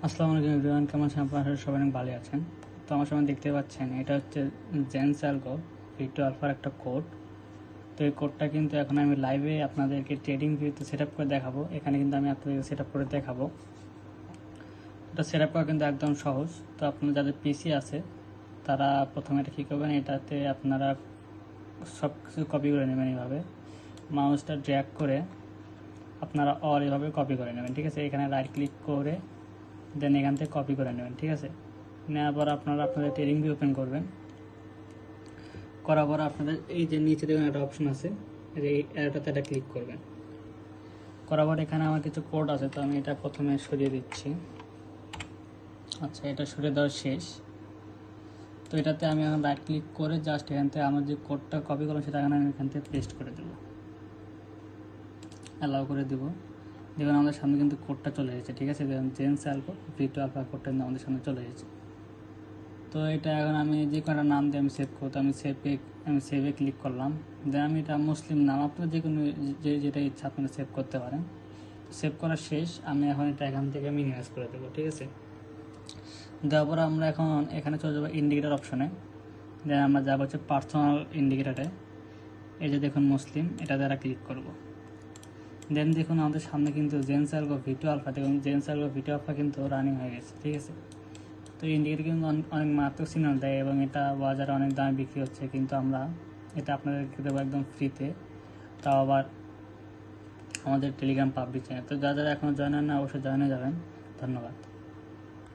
আসসালামু আলাইকুম এভরিওয়ান, কেমন আছেন আপনারা? সবাই অনেক ভালো আছেন। তো আমার সামনে দেখতে পাচ্ছেন এটা হচ্ছে জেন্স অ্যালগো ভিক্টো আলফার একটা কোড। তো এই কোডটা কিন্তু এখন আমি লাইভে আপনাদেরকে ট্রেডিং ভিউতে সেট আপ করে দেখাবো। এখানে কিন্তু আমি আপনাদেরকে সেট আপ করে দেখাবো। এটা সেট আপ করা কিন্তু একদম সহজ। তো আপনার যাদের পিসি আছে তারা প্রথমে এটা কী করবেন, এটাতে আপনারা সব কিছু কপি করে নেবেন। এইভাবে মাউসটা ড্র্যাগ করে আপনারা অল এভাবে কপি করে নেবেন, ঠিক আছে। এখানে রাইট ক্লিক করে দেন এখান থেকে কপি করে নেবেন, ঠিক আছে। নেওয়ার পর আপনারা আপনাদের ট্রেডিং ভিউ ওপেন করবেন। করার পর আপনাদের এই যে নিচে দেখুন একটা অপশন আছে, এই অ্যারোটাতে এটা ক্লিক করবেন। করার পর এখানে আমার কিছু কোড আছে, তো আমি এটা প্রথমে সরিয়ে দিচ্ছি। আচ্ছা, এটা সরিয়ে দেওয়া শেষ। তো এটাতে আমি এখন রাইট ক্লিক করে জাস্ট এখান থেকে আমার যে কোডটা কপি করলাম সেটা এখানে আমি এখান থেকে পেস্ট করে দেবো, অ্যালাউ করে দেবো। দেখুন আমাদের সামনে কিন্তু কোডটা চলে এসেছে, ঠিক আছে। দেখুন জেন্স অ্যালগো ভিক্টো আলফা কোডটা আমাদের সামনে চলে এসেছে। তো এটা এখন আমি যে কোনো নাম দিয়ে আমি সেভ করতে, আমি সেভে ক্লিক করলাম। দেন আমি এটা মুসলিম নাম, আপনার যে কোনো যেটা ইচ্ছা আপনারা সেভ করতে পারেন। সেভ করা শেষ। আমি এখন এটা এখান থেকে মিনিমাইজ করে দেবো, ঠিক আছে। দেওয়ার পর আমরা এখন এখানে চলে যাবো ইন্ডিকেটার অপশনে। দেন আমরা যাবো হচ্ছে পার্সোনাল ইন্ডিকেটারে। এই যে দেখুন মুসলিম, এটা দ্বারা ক্লিক করব। দেন দেখুন আমাদের সামনে কিন্তু জেন্স অ্যালগো ভিক্টো আলফা, দেখুন জেন্স অ্যালগো ভিক্টো আলফা কিন্তু রানিং হয়ে গেছে, ঠিক আছে। তো ইন্ডিকেটার কিন্তু অনেক মারাত্মক সিগন্যাল দেয় এবং এটা বাজারে অনেক দামে বিক্রি হচ্ছে, কিন্তু আমরা এটা আপনাদেরকে দেবো একদম ফ্রিতে, তাও আবার আমাদের টেলিগ্রাম পাবলিক চ্যানেল। তো যারা যারা এখনও জয়েন হন না অবশ্যই জয়েন হয়ে যাবেন। ধন্যবাদ।